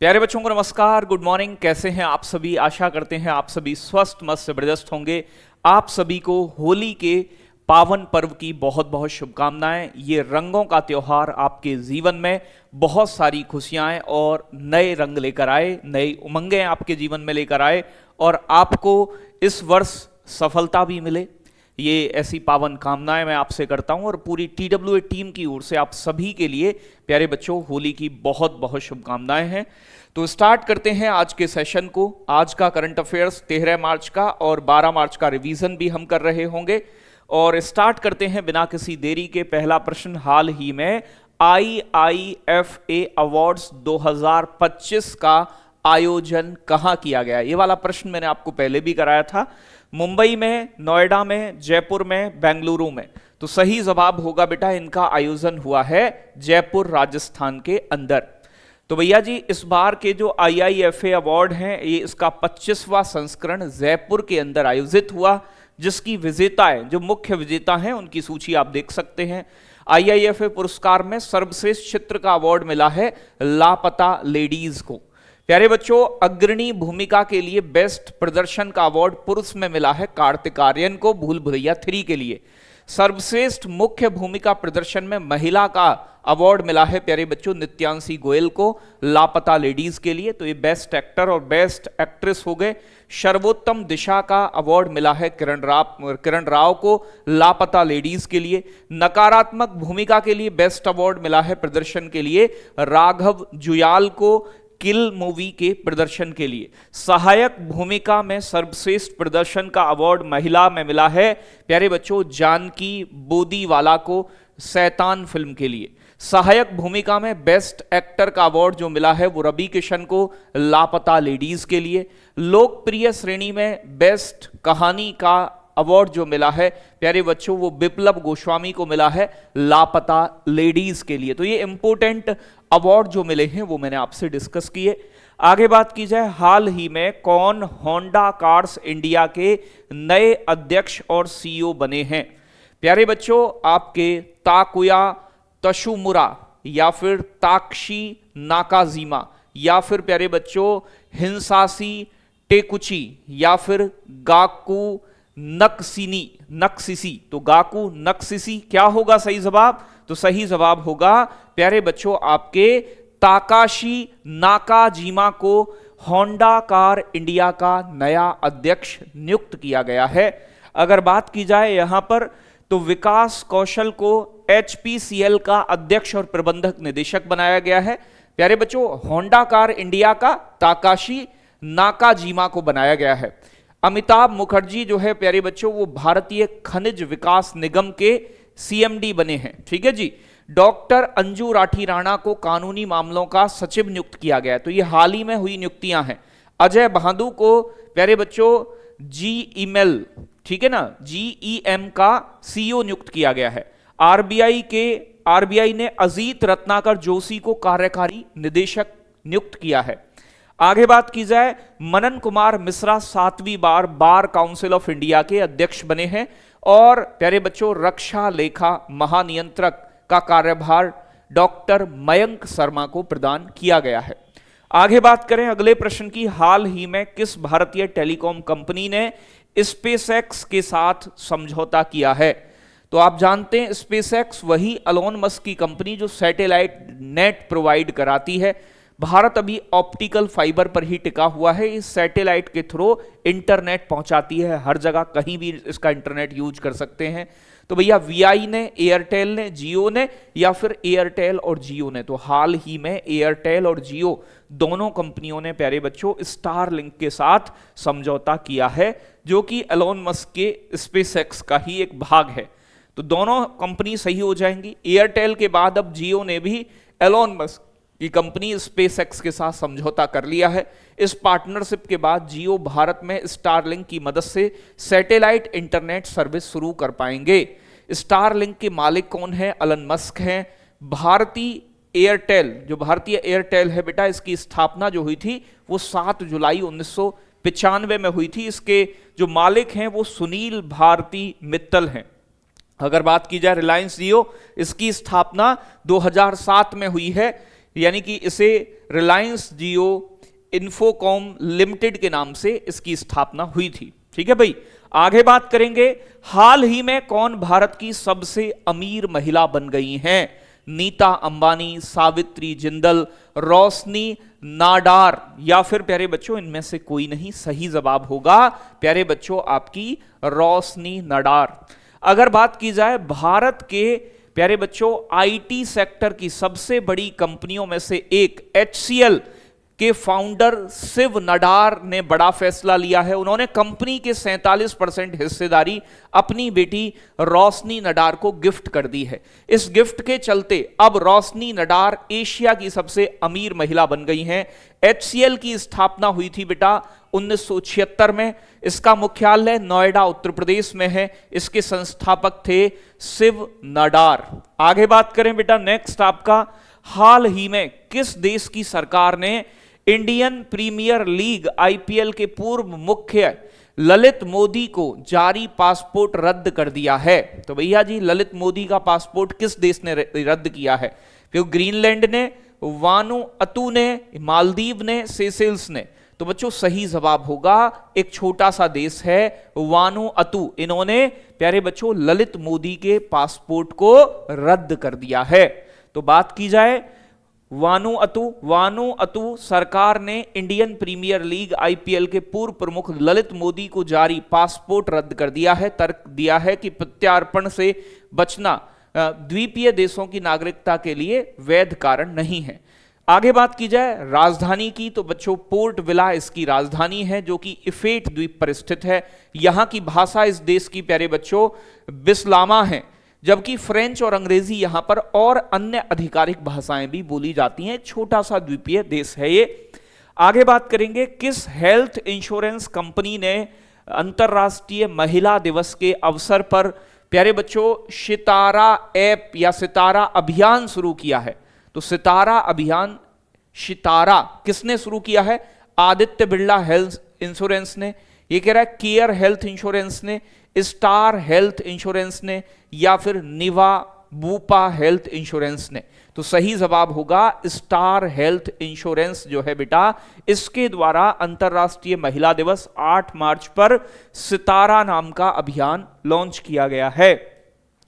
प्यारे बच्चों को नमस्कार, गुड मॉर्निंग। कैसे हैं आप सभी? आशा करते हैं आप सभी स्वस्थ मस्त जबरदस्त होंगे। आप सभी को होली के पावन पर्व की बहुत बहुत शुभकामनाएं। ये रंगों का त्योहार आपके जीवन में बहुत सारी खुशियां और नए रंग लेकर आए, नई उमंगें आपके जीवन में लेकर आए और आपको इस वर्ष सफलता भी मिले। ये ऐसी पावन कामनाएं मैं आपसे करता हूं और पूरी TWA टीम की ओर से आप सभी के लिए प्यारे बच्चों होली की बहुत बहुत शुभकामनाएं हैं। तो स्टार्ट करते हैं आज के सेशन को। आज का करंट अफेयर्स 13 मार्च का और 12 मार्च का रिवीजन भी हम कर रहे होंगे और स्टार्ट करते हैं बिना किसी देरी के। पहला प्रश्न, हाल ही में IIFA अवार्ड्स 2025 का आयोजन कहां किया गया? ये वाला प्रश्न मैंने आपको पहले भी कराया था। मुंबई में, नोएडा में, जयपुर में, बेंगलुरु में। तो सही जवाब होगा बेटा, इनका आयोजन हुआ है जयपुर राजस्थान के अंदर। तो भैया जी, इस बार के जो IIFA अवार्ड हैं, ये इसका 25वां संस्करण जयपुर के अंदर आयोजित हुआ, जिसकी विजेताएं, जो मुख्य विजेता हैं, उनकी सूची आप देख सकते हैं। IIFA पुरस्कार में सर्वश्रेष्ठ चित्र का अवार्ड मिला है लापता लेडीज को। प्यारे बच्चों, अग्रणी भूमिका के लिए बेस्ट प्रदर्शन का अवार्ड पुरुष में मिला है कार्तिक आर्यन को भूल भुलैया 3 के लिए। सर्वश्रेष्ठ मुख्य भूमिका प्रदर्शन में महिला का अवार्ड मिला है प्यारे बच्चों नित्यांशी गोयल को लापता लेडीज के लिए। तो ये बेस्ट एक्टर और बेस्ट एक्ट्रेस हो गए। सर्वोत्तम दिशा का अवार्ड मिला है किरण राव को लापता लेडीज के लिए। नकारात्मक भूमिका के लिए बेस्ट अवार्ड मिला है प्रदर्शन के लिए राघव जुयाल को किल मूवी के प्रदर्शन के लिए। सहायक भूमिका में सर्वश्रेष्ठ प्रदर्शन का अवार्ड महिला में मिला है प्यारे बच्चों जानकी बोदीवाला को शैतान फिल्म के लिए। सहायक भूमिका में बेस्ट एक्टर का अवार्ड जो मिला है वो रवि किशन को लापता लेडीज के लिए। लोकप्रिय श्रेणी में बेस्ट कहानी का अवार्ड जो मिला है प्यारे बच्चों वो बिप्लब गोस्वामी को मिला है लापता लेडीज के लिए। तो ये इंपॉर्टेंट अवार्ड जो मिले हैं वो मैंने आपसे डिस्कस किए। आगे बात की जाए, हाल ही में कौन होंडा कार्स इंडिया के नए अध्यक्ष और CEO बने हैं? प्यारे बच्चों, आपके ताकुया तशुमुरा या फिर ताक्षी नाकाजीमा या फिर प्यारे बच्चों हिंसासी टेकुची या फिर गाकू नक्सिसी। तो गाकू नक्सिसी क्या होगा सही जवाब? तो सही जवाब होगा प्यारे बच्चों आपके ताकाशी नाकाजीमा को होंडा कार इंडिया का नया अध्यक्ष नियुक्त किया गया है। अगर बात की जाए यहां पर तो विकास कौशल को HPCL का अध्यक्ष और प्रबंधक निदेशक बनाया गया है। प्यारे बच्चों, होंडा कार इंडिया का ताकाशी नाकाजीमा को बनाया गया है। अमिताभ मुखर्जी जो है प्यारे बच्चों वो भारतीय खनिज विकास निगम के CMD बने हैं। ठीक है जी। डॉक्टर अंजू राठी राणा को कानूनी मामलों का सचिव नियुक्त किया गया है। तो ये हाल ही में हुई नियुक्तियां हैं। अजय बहादुर को प्यारे बच्चों GEML, ठीक है ना, GEM का CEO नियुक्त किया गया है। RBI ने अजीत रत्नाकर जोशी को कार्यकारी निदेशक नियुक्त किया है। आगे बात की जाए, मनन कुमार मिश्रा 7वीं बार बार काउंसिल ऑफ इंडिया के अध्यक्ष बने हैं और प्यारे बच्चों रक्षा लेखा महानियंत्रक का कार्यभार डॉक्टर मयंक शर्मा को प्रदान किया गया है। आगे बात करें अगले प्रश्न की, हाल ही में किस भारतीय टेलीकॉम कंपनी ने स्पेसएक्स के साथ समझौता किया है? तो आप जानते हैं स्पेसएक्स वही एलोन मस्क की कंपनी जो सैटेलाइट नेट प्रोवाइड कराती है। भारत अभी ऑप्टिकल फाइबर पर ही टिका हुआ है। इस सैटेलाइट के थ्रू इंटरनेट पहुंचाती है, हर जगह कहीं भी इसका इंटरनेट यूज कर सकते हैं। तो भैया VI ने, एयरटेल ने, जियो ने या फिर एयरटेल और जियो ने? तो हाल ही में एयरटेल और जियो दोनों कंपनियों ने प्यारे बच्चों स्टारलिंक के साथ समझौता किया है जो कि एलोन मस्क के स्पेसएक्स का ही एक भाग है। तो दोनों कंपनी सही हो जाएंगी। एयरटेल के बाद अब जियो ने भी एलोन मस्क की कंपनी स्पेसएक्स के साथ समझौता कर लिया है। इस पार्टनरशिप के बाद जियो भारत में स्टारलिंक की मदद से सैटेलाइट इंटरनेट सर्विस शुरू कर पाएंगे। स्टारलिंक के मालिक कौन है? एलन मस्क हैं। भारतीय एयरटेल, जो भारतीय एयरटेल है बेटा, इसकी स्थापना जो हुई थी वो 7 जुलाई 1995 में हुई थी। इसके जो मालिक हैं वो सुनील भारती मित्तल हैं। अगर बात की जाए रिलायंस जियो, इसकी स्थापना 2007 में हुई है। यानी कि इसे रिलायंस जियो इन्फोकॉम लिमिटेड के नाम से इसकी स्थापना हुई थी। ठीक है भाई, आगे बात करेंगे, हाल ही में कौन भारत की सबसे अमीर महिला बन गई हैं? नीता अंबानी, सावित्री जिंदल, रोशनी नाडार, या फिर प्यारे बच्चों इनमें से कोई नहीं। सही जवाब होगा प्यारे बच्चों आपकी रोशनी नाडार। अगर बात की जाए भारत के प्यारे बच्चों आईटी सेक्टर की सबसे बड़ी कंपनियों में से एक HCL के फाउंडर शिव नाडार ने बड़ा फैसला लिया है। उन्होंने कंपनी के 47% हिस्सेदारी अपनी बेटी रोशनी नाडार को गिफ्ट कर दी है। इस गिफ्ट के चलते अब रोशनी नाडार एशिया की सबसे अमीर महिला बन गई हैं। HCL की स्थापना हुई थी बेटा 1976 में। इसका मुख्यालय नोएडा उत्तर प्रदेश में है। इसके संस्थापक थे शिव नाडार। आगे बात करें बेटा, नेक्स्ट आपका, हाल ही में किस देश की सरकार ने इंडियन प्रीमियर लीग IPL के पूर्व मुख्य ललित मोदी को जारी पासपोर्ट रद्द कर दिया है? तो भैया जी ललित मोदी का पासपोर्ट किस देश ने रद्द किया है? फिर ग्रीनलैंड ने, वानुअतु ने, मालदीव ने, सेशेल्स ने। तो बच्चों सही जवाब होगा एक छोटा सा देश है वानुअतु। इन्होंने प्यारे बच्चों ललित मोदी के पासपोर्ट को रद्द कर दिया है। तो बात की जाए वानुअतु सरकार ने इंडियन प्रीमियर लीग IPL के पूर्व प्रमुख ललित मोदी को जारी पासपोर्ट रद्द कर दिया है। तर्क दिया है कि प्रत्यार्पण से बचना द्वीपीय देशों की नागरिकता के लिए वैध कारण नहीं है। आगे बात की जाए राजधानी की, तो बच्चों पोर्ट विला इसकी राजधानी है जो कि इफेट द्वीप पर स्थित है। यहां की भाषा इस देश की प्यारे बच्चों बिस्लामा है, जबकि फ्रेंच और अंग्रेजी यहां पर और अन्य आधिकारिक भाषाएं भी बोली जाती हैं। छोटा सा द्वीपीय देश है ये। आगे बात करेंगे, किस हेल्थ इंश्योरेंस कंपनी ने अंतरराष्ट्रीय महिला दिवस के अवसर पर प्यारे बच्चों सितारा ऐप या सितारा अभियान शुरू किया है? तो सितारा अभियान, सितारा किसने शुरू किया है? आदित्य बिरला हेल्थ इंश्योरेंस ने, ये कह रहा है केयर हेल्थ इंश्योरेंस ने, स्टार हेल्थ इंश्योरेंस ने, या फिर निवा बूपा हेल्थ इंश्योरेंस ने। तो सही जवाब होगा स्टार हेल्थ इंश्योरेंस जो है बेटा, इसके द्वारा अंतरराष्ट्रीय महिला दिवस 8 मार्च पर सितारा नाम का अभियान लॉन्च किया गया है।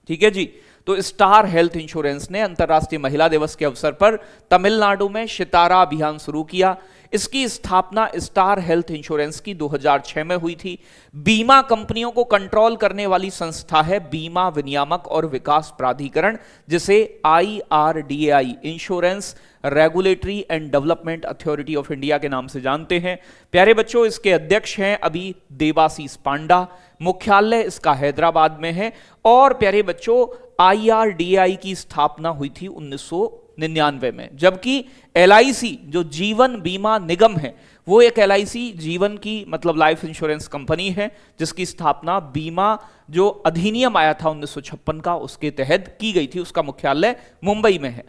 ठीक है जी, तो स्टार हेल्थ इंश्योरेंस ने अंतरराष्ट्रीय महिला दिवस के अवसर पर तमिलनाडु में सितारा अभियान शुरू किया। इसकी स्थापना स्टार हेल्थ इंश्योरेंस की 2006 में हुई थी। बीमा कंपनियों को कंट्रोल करने वाली संस्था है बीमा विनियामक और विकास प्राधिकरण, जिसे IRDAI insurance regulatory and development authority of India के नाम से जानते हैं। प्यारे बच्चों इसके अध्यक्ष हैं अभी देवाशीष पांडा। मुख्यालय इसका हैदराबाद में है। और प्यारे बच्चों IRDAI की स्थापना हुई थी 1999 में। जबकि LIC जो जीवन बीमा निगम है, वो एक LIC जीवन की मतलब लाइफ इंश्योरेंस कंपनी है, जिसकी स्थापना बीमा जो अधिनियम आया था 1956 का उसके तहत की गई थी। उसका मुख्यालय मुंबई में है।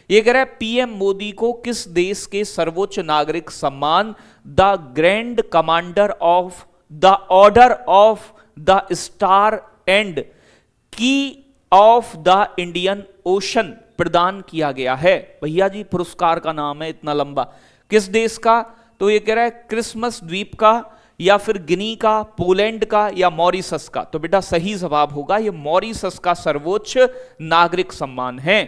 ये कह रहा है PM मोदी को किस देश के सर्वोच्च नागरिक सम्मान the grand commander of the order of the star and की ऑफ द इंडियन ओशन प्रदान किया गया है? भैया जी पुरस्कार का नाम है इतना लंबा, किस देश का? तो ये कह रहा है क्रिसमस द्वीप का, या फिर गिनी का, पोलैंड का, या मॉरिशस का? तो बेटा सही जवाब होगा ये मॉरिशस का सर्वोच्च नागरिक सम्मान है।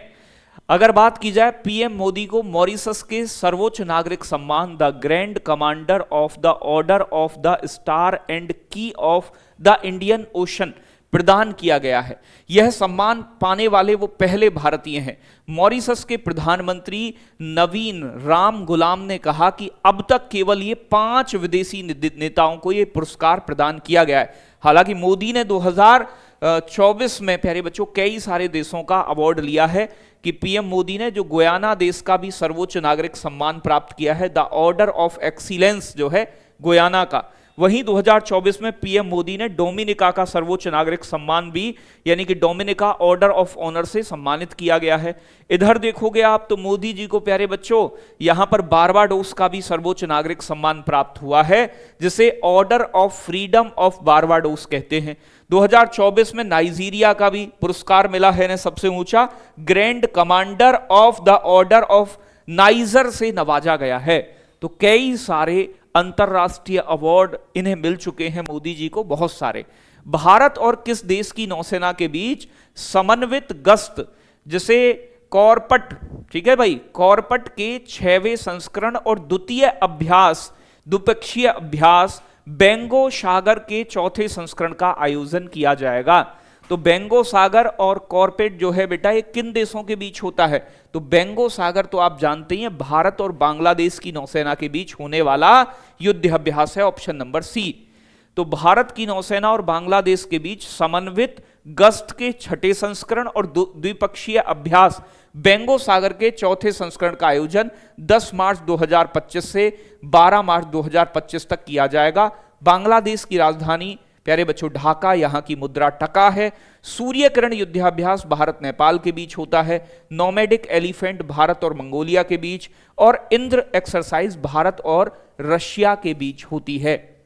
अगर बात की जाए PM मोदी को मॉरिशस के सर्वोच्च नागरिक सम्मान the grand commander of the order of the star and की ऑफ द इंडियन ओशन प्रदान किया गया है। यह सम्मान पाने वाले वो पहले भारतीय हैं। मॉरिशस के प्रधानमंत्री नवीन राम गुलाम ने कहा कि अब तक केवल ये 5 विदेशी नेताओं को ये पुरस्कार प्रदान किया गया है। हालांकि मोदी ने 2024 में प्यारे बच्चों कई सारे देशों का अवार्ड लिया है कि PM मोदी ने जो गुयाना देश का भी सर्वोच्च नागरिक सम्मान प्राप्त किया है, द ऑर्डर ऑफ एक्सीलेंस जो है गुयाना का। वहीं 2024 में PM मोदी ने डोमिनिका का सर्वोच्च नागरिक सम्मान भी यानी कि डोमिनिका ऑर्डर ऑफ ऑनर से सम्मानित किया गया है। इधर देखोगे आप तो मोदी जी को प्यारे बच्चों यहां पर बारबाडोस का भी सर्वोच्च नागरिक सम्मान प्राप्त हुआ है, जिसे order of freedom of Barbados कहते हैं। 2024 में नाइजीरिया का भी पुरस्कार मिला है सबसे ऊंचा, grand commander of the order of niger से नवाजा गया है। तो कई सारे अंतरराष्ट्रीय अवार्ड इन्हें मिल चुके हैं, मोदी जी को बहुत सारे। भारत और किस देश की नौसेना के बीच समन्वित गश्त, जिसे कॉर्पट, ठीक है भाई, कॉर्पट के 6वें संस्करण और द्विपक्षीय अभ्यास बेंगो सागर के 4थे संस्करण का आयोजन किया जाएगा। तो बेंगो सागर और कॉर्पेट जो है बेटा, ये किन देशों के बीच होता है? तो बेंगो सागर तो आप जानते ही हैं, भारत और बांग्लादेश की नौसेना के बीच होने वाला युद्ध अभ्यास है, ऑप्शन नंबर सी। तो भारत की नौसेना और बांग्लादेश के बीच समन्वित गश्त के 6ठे संस्करण और द्विपक्षीय अभ्यास बेंगो सागर के 4थे संस्करण का आयोजन 10 मार्च 2025 से 12 मार्च 2025 तक किया जाएगा। बांग्लादेश की राजधानी प्यारे बच्चों ढाका, यहां की मुद्रा टका है। सूर्य किरण युद्धाभ्यास भारत नेपाल के बीच होता है। नोमैडिक एलिफेंट भारत और मंगोलिया के बीच, और इंद्र एक्सरसाइज भारत और रशिया के बीच होती है।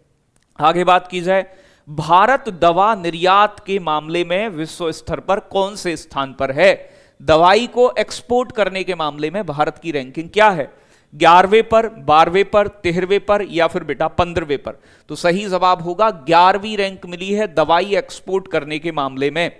आगे बात की जाए, भारत दवा निर्यात के मामले में विश्व स्तर पर कौन से स्थान पर है? दवाई को एक्सपोर्ट करने के मामले में भारत की रैंकिंग क्या है? 11वें पर, 12वें पर, 13वें पर, या फिर बेटा 15वें पर? तो सही जवाब होगा 11वीं रैंक मिली है दवाई एक्सपोर्ट करने के मामले में।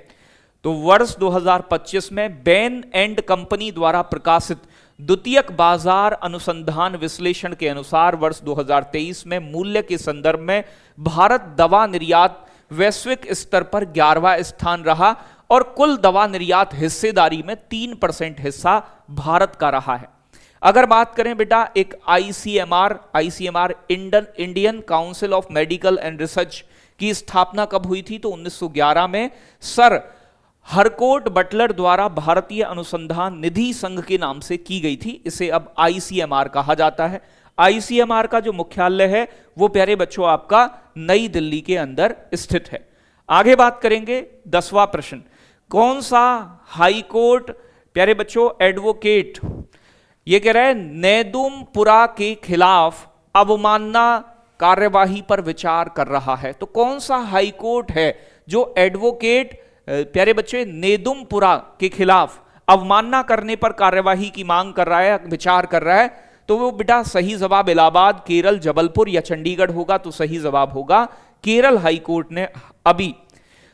तो वर्ष 2025 में बैन एंड कंपनी द्वारा प्रकाशित द्वितीयक बाजार अनुसंधान विश्लेषण के अनुसार वर्ष 2023 में मूल्य के संदर्भ में भारत दवा निर्यात वैश्विक स्तर पर 11वां स्थान रहा, और कुल दवा निर्यात हिस्सेदारी में 3% हिस्सा भारत का रहा है। अगर बात करें बेटा एक ICMR Indian council of medical and research की स्थापना कब हुई थी? तो 1911 में सर हरकोट बटलर द्वारा भारतीय अनुसंधान निधि संघ के नाम से की गई थी। इसे अब आईसीएमआर कहा जाता है। आईसीएमआर का जो मुख्यालय है वो प्यारे बच्चों आपका नई दिल्ली के अंदर स्थित है। आगे बात करेंगे 10वां प्रश्न, कौन सा हाईकोर्ट प्यारे बच्चों एडवोकेट ये कह रहा है नेदुमपुरा के खिलाफ अवमानना कार्यवाही पर विचार कर रहा है? तो कौन सा हाईकोर्ट है जो एडवोकेट प्यारे बच्चे नेदुमपुरा के खिलाफ अवमानना करने पर कार्यवाही की मांग कर रहा है, विचार कर रहा है? तो वो बेटा सही जवाब इलाहाबाद, केरल, जबलपुर या चंडीगढ़ होगा। तो सही जवाब होगा केरल हाईकोर्ट ने अभी।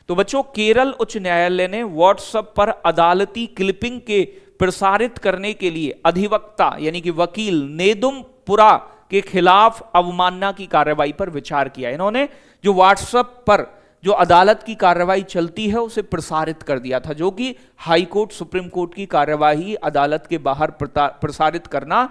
तो बच्चों केरल उच्च न्यायालय ने व्हाट्सएप पर अदालती क्लिपिंग के प्रसारित करने के लिए अधिवक्ता यानी कि वकील नेदुमपुरा के खिलाफ अवमानना की कार्रवाई पर विचार किया। इन्होंने जो व्हाट्सएप पर जो अदालत की कार्रवाई चलती है उसे प्रसारित कर दिया था, जो कि हाई कोर्ट सुप्रीम कोर्ट की कार्रवाई अदालत के बाहर प्रसारित करना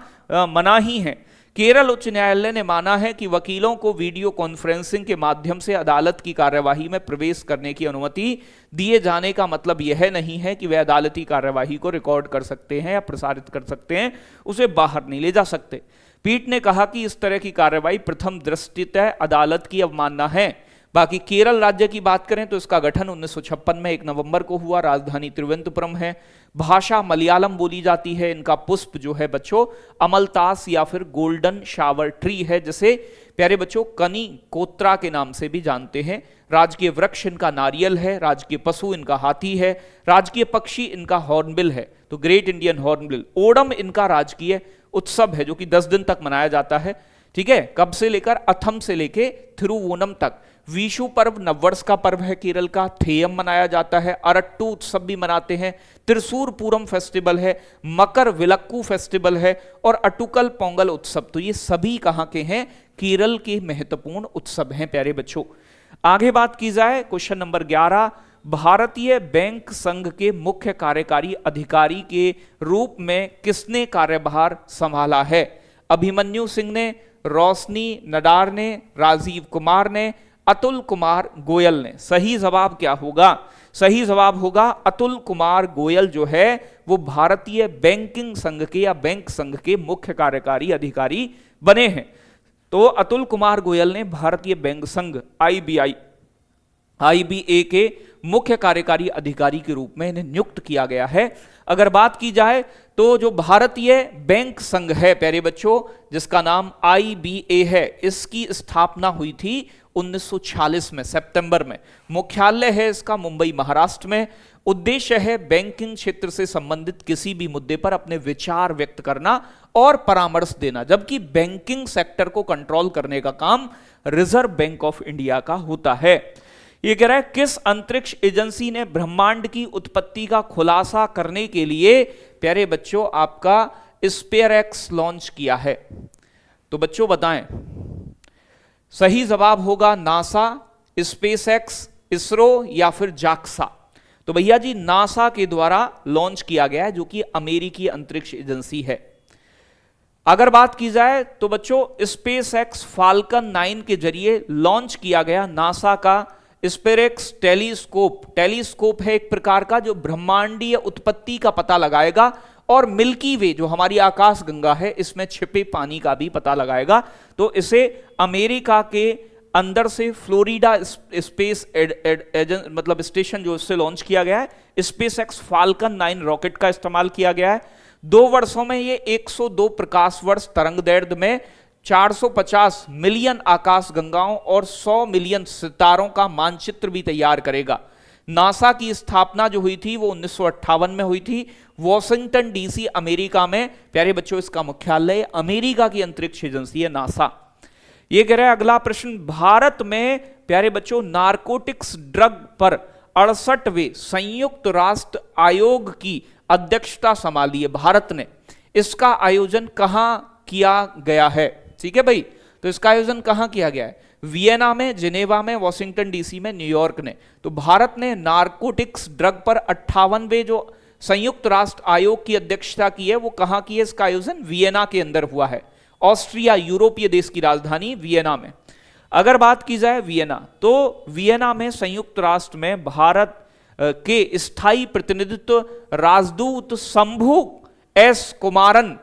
मना ही है। केरल उच्च न्यायालय ने माना है कि वकीलों को वीडियो कॉन्फ्रेंसिंग के माध्यम से अदालत की कार्यवाही में प्रवेश करने की अनुमति दिए जाने का मतलब यह नहीं है कि वे अदालती कार्यवाही को रिकॉर्ड कर सकते हैं या प्रसारित कर सकते हैं, उसे बाहर नहीं ले जा सकते। पीठ ने कहा कि इस तरह की कार्यवाही प्रथम दृष्टितः अदालत की अवमानना है। बाकी केरल राज्य की बात करें तो इसका गठन 1956 में 1 नवंबर को हुआ। राजधानी तिरुवनंतपुरम है। भाषा मलयालम बोली जाती है। इनका पुष्प जो है बच्चों अमलतास या फिर गोल्डन शावर ट्री है, जिसे प्यारे बच्चों कनी कोत्रा के नाम से भी जानते हैं। राजकीय वृक्ष इनका नारियल है। राजकीय पशु इनका हाथी है। राजकीय पक्षी इनका हॉर्नबिल है, तो ग्रेट इंडियन हॉर्नबिल। ओणम इनका राजकीय उत्सव है जो कि 10 दिन तक मनाया जाता है। ठीक है, कब से लेकर अथम से लेकर थिरुवोनम तक। विशु पर्व नववर्ष का पर्व है केरल का। थेयम मनाया जाता है। अरट्टू उत्सव भी मनाते हैं। त्रिशूर पूरम फेस्टिवल है। मकर विलक्कू फेस्टिवल है और अटुकल पोंगल उत्सव। तो ये सभी कहां के हैं? केरल के महत्वपूर्ण उत्सव हैं प्यारे बच्चों। आगे बात की जाए क्वेश्चन नंबर 11, भारतीय बैंक संघ के मुख्य कार्यकारी अधिकारी के रूप में किसने कार्यभार संभाला है? अभिमन्यु सिंह ने, रोशनी नडार ने, राजीव कुमार ने, अतुल कुमार गोयल ने। सही जवाब क्या होगा? सही जवाब होगा अतुल कुमार गोयल जो है वो भारतीय बैंकिंग संघ के या बैंक संघ के मुख्य कार्यकारी अधिकारी बने हैं। तो अतुल कुमार गोयल ने भारतीय बैंक संघ आईबीए के मुख्य कार्यकारी अधिकारी के रूप में इन्हें नियुक्त किया गया है। अगर बात की जाए तो जो भारतीय बैंक संघ है प्यारे बच्चों, जिसका नाम आईबीए है, इसकी स्थापना हुई थी 1946 में सितंबर में। मुख्यालय है इसका मुंबई महाराष्ट्र में। उद्देश्य है बैंकिंग क्षेत्र से संबंधित किसी भी मुद्दे पर अपने विचार व्यक्त करना और परामर्श देना, जबकि बैंकिंग सेक्टर को कंट्रोल करने का काम रिजर्व बैंक ऑफ इंडिया का होता है। यह कह रहा है किस अंतरिक्ष एजेंसी ने ब्रह्मांड की उत्पत्ति का खुलासा करने के लिए प्यारे बच्चों आपका स्पेयरएक्स लॉन्च किया है? तो बच्चों बताएं, सही जवाब होगा नासा, स्पेसएक्स, इसरो या फिर जाक्सा। तो भैया जी नासा के द्वारा लॉन्च किया गया है, जो कि अमेरिकी अंतरिक्ष एजेंसी है। अगर बात की जाए तो बच्चों स्पेसएक्स फाल्कन 9 के जरिए लॉन्च किया गया नासा का स्पेयरएक्स टेलीस्कोप है एक प्रकार का जो ब्रह्मांडीय उत्पत्ति का पता लगाएगा और मिल्की वे जो हमारी आकाश गंगा है इसमें छिपे पानी का भी पता लगाएगा। तो इसे अमेरिका के अंदर से फ्लोरिडा स्पेस मतलब स्टेशन जो इससे लॉन्च किया गया है, स्पेसएक्स फाल्कन 9 रॉकेट का इस्तेमाल किया गया है। 2 वर्षों में ये 102 प्रकाश वर्ष तरंग दैर्ध्य में 450 मिलियन आकाश गंगाओं और 100 मिलियन सितारों का मानचित्र भी तैयार करेगा। नासा की स्थापना जो हुई थी वो 1958 में हुई थी, वॉशिंगटन डीसी अमेरिका में। प्यारे बच्चों इसका मुख्यालय अमेरिका की अंतरिक्ष एजेंसी है नासा। ये कह रहा है अगला प्रश्न, भारत में प्यारे बच्चों नारकोटिक्स ड्रग पर 68वें संयुक्त राष्ट्र आयोग की अध्यक्षता संभाली है भारत ने। इसका आयोजन कहां किया गया है? ठीक है भाई, तो इसका आयोजन कहां किया गया है? वियना में, जिनेवा में, वॉशिंगटन डीसी में, न्यूयॉर्क ने। तो भारत ने नारकोटिक्स ड्रग पर 58वें जो संयुक्त राष्ट्र आयोग की अध्यक्षता की है वो कहां की है? इसका आयोजन वियना के अंदर हुआ है, ऑस्ट्रिया यूरोपीय देश की राजधानी वियना में। अगर बात की जाए वियना, तो वियना में संयुक्त राष्ट्र में भारत के स्थायी प्रतिनिधित्व राजदूत शंभू एस कुमारन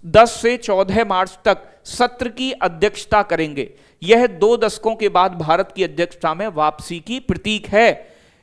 10 से 14 मार्च तक सत्र की अध्यक्षता करेंगे। यह 2 दशकों के बाद भारत की अध्यक्षता में वापसी की प्रतीक है।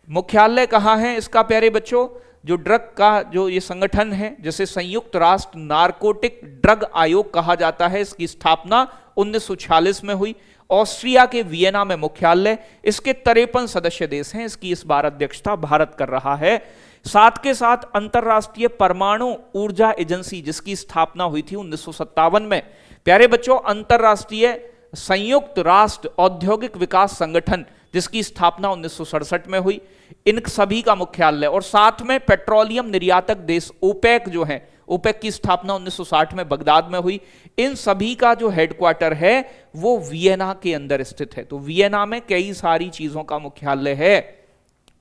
मुख्यालय कहां है इसका प्यारे बच्चों? जो ड्रग का जो ये संगठन है जिसे संयुक्त राष्ट्र नारकोटिक ड्रग आयोग कहा जाता है, इसकी स्थापना 1946 में हुई। ऑस्ट्रिया के वियना में मुख्यालय। इसके 53 सदस्य देश हैं। इसकी इस बार अध्यक्षता भारत कर रहा है। साथ के साथ अंतरराष्ट्रीय परमाणु ऊर्जा एजेंसी जिसकी स्थापना हुई थी 1957 में। प्यारे बच्चों अंतरराष्ट्रीय संयुक्त राष्ट्र औद्योगिक विकास संगठन जिसकी स्थापना 1967 में हुई, इन सभी का मुख्यालय। और साथ में पेट्रोलियम निर्यातक देश ओपेक जो है, ओपेक की स्थापना 1960 में बगदाद में हुई। इन सभी का जो हेडक्वार्टर है वो वियना के अंदर स्थित है। तो वियना में कई सारी चीजों का मुख्यालय है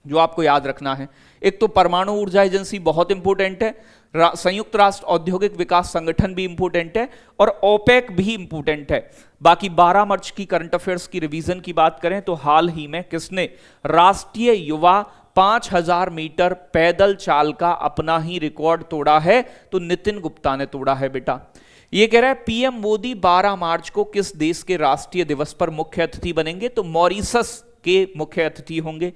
जो आपको याद रखना है। एक तो परमाणु ऊर्जा एजेंसी बहुत इंपॉर्टेंट है, संयुक्त राष्ट्र औद्योगिक विकास संगठन भी इंपॉर्टेंट है और ओपेक भी इंपॉर्टेंट है। बाकी 12 मार्च की करंट अफेयर्स की रिवीजन की बात करें तो हाल ही में किसने राष्ट्रीय युवा 5000 मीटर पैदल चाल का अपना ही रिकॉर्ड तोड़ा है? तो नितिन गुप्ता ने तोड़ा है बेटा। ये कह रहा है पीएम मोदी 12 मार्च को किस देश के राष्ट्रीय दिवस पर मुख्य अतिथि बनेंगे? तो मॉरिशस के मुख्य अतिथि होंगे।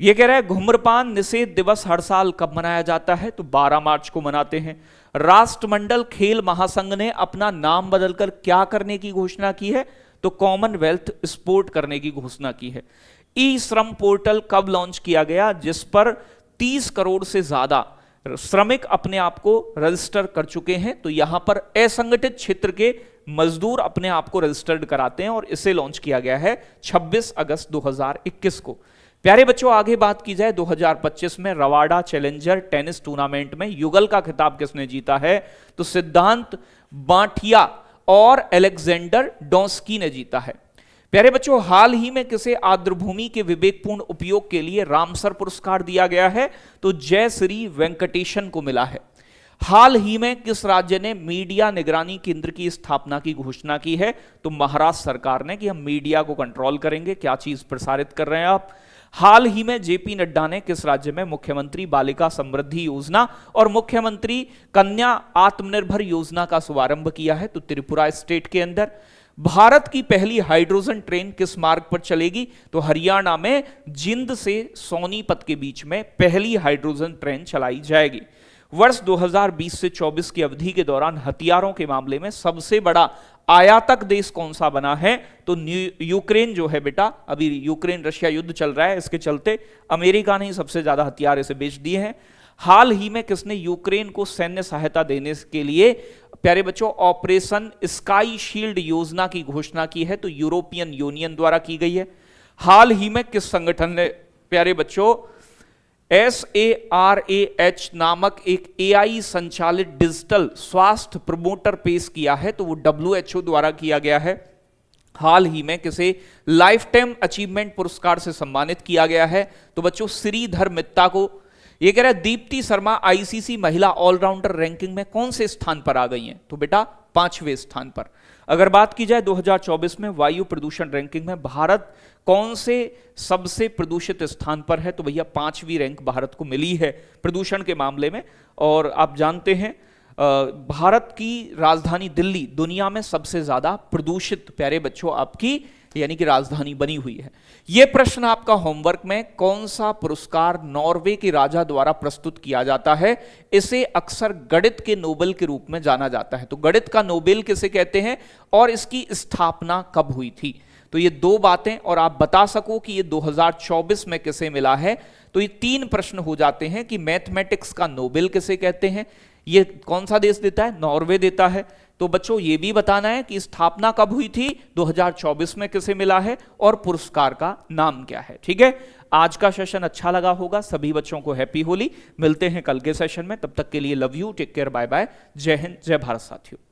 ये कह रहा है धूम्रपान निषेध दिवस हर साल कब मनाया जाता है? तो 12 मार्च को मनाते हैं। राष्ट्रमंडल खेल महासंघ ने अपना नाम बदलकर क्या करने की घोषणा की है? तो कॉमनवेल्थ स्पोर्ट करने की घोषणा की है। ई श्रम पोर्टल कब लॉन्च किया गया? जिस पर 30 करोड़ से ज्यादा श्रमिक अपने आप को रजिस्टर कर चुके हैं। तो यहां पर असंगठित क्षेत्र के मजदूर अपने आप को रजिस्टर्ड कराते हैं और इसे लॉन्च किया गया है 26 अगस्त 2021 को। प्यारे बच्चों आगे बात की जाए 2025 में रवाडा चैलेंजर टेनिस टूर्नामेंट में युगल का खिताब किसने जीता है? तो सिद्धांत बाठिया और अलेक्जेंडर डोंस्की ने जीता है। प्यारे बच्चों हाल ही में किसे आर्द्रभूमि के विवेकपूर्ण उपयोग के लिए रामसर पुरस्कार दिया गया है? तो जयश्री वेंकटेशन को मिला है। हाल ही में किस राज्य ने मीडिया निगरानी केंद्र की स्थापना की घोषणा की है? तो महाराष्ट्र सरकार ने कि हम मीडिया को कंट्रोल करेंगे, क्या चीज प्रसारित कर रहे हैं आप। हाल ही में जेपी नड्डा ने किस राज्य में मुख्यमंत्री बालिका समृद्धि योजना और मुख्यमंत्री कन्या आत्मनिर्भर योजना का शुभारंभ किया है? तो त्रिपुरा स्टेट के अंदर। भारत की पहली हाइड्रोजन ट्रेन किस मार्ग पर चलेगी? तो हरियाणा में जिंद से सोनीपत के बीच में पहली हाइड्रोजन ट्रेन चलाई जाएगी। वर्ष 2020 से 24 की अवधि के दौरान हथियारों के मामले में सबसे बड़ा आयातक देश कौन सा बना है? तो यूक्रेन जो है बेटा, अभी यूक्रेन रशिया युद्ध चल रहा है, इसके चलते अमेरिका ने सबसे ज्यादा हथियार इसे बेच दिए हैं। हाल ही में किसने यूक्रेन को सैन्य सहायता देने के लिए प्यारे बच्चों ऑपरेशन स्काई शील्ड योजना की घोषणा की है? तो यूरोपियन यूनियन द्वारा की गई है। हाल ही में किस संगठन ने प्यारे बच्चों SARAH नामक एक AI संचालित डिजिटल स्वास्थ्य प्रमोटर पेश किया है? तो वो WHO द्वारा किया गया है। हाल ही में किसे लाइफ टाइम अचीवमेंट पुरस्कार से सम्मानित किया गया है? तो बच्चों श्रीधर मित्ता को। ये कह रहा है दीप्ति शर्मा ICC महिला ऑलराउंडर रैंकिंग में कौन से स्थान पर आ गई हैं? तो बेटा 5वें स्थान पर। अगर बात की जाए 2024 में वायु प्रदूषण रैंकिंग में भारत कौन से सबसे प्रदूषित स्थान पर है? तो भैया 5वीं रैंक भारत को मिली है प्रदूषण के मामले में। और आप जानते हैं भारत की राजधानी दिल्ली दुनिया में सबसे ज्यादा प्रदूषित प्यारे बच्चों आपकी यानी कि राजधानी बनी हुई है। यह प्रश्न आपका होमवर्क में, कौन सा पुरस्कार नॉर्वे के राजा द्वारा प्रस्तुत किया जाता है? इसे अक्सर गणित के नोबेल के रूप में जाना जाता है। तो गणित का नोबेल किसे कहते हैं और इसकी स्थापना कब हुई थी? तो ये 2 बातें, और आप बता सको कि ये 2024 में किसे मिला है। तो ये 3 प्रश्न हो जाते हैं कि मैथमेटिक्स का नोबेल किसे कहते हैं, ये कौन सा देश देता है? नॉर्वे देता है। तो बच्चों ये भी बताना है कि स्थापना कब हुई थी, 2024 में किसे मिला है, और पुरस्कार का नाम क्या है। ठीक है, आज का सेशन अच्छा लगा होगा। सभी बच्चों को हैप्पी होली। मिलते हैं कल के सेशन में, तब तक के लिए love you, take care, bye bye, जय हिंद, जय भारत साथियों।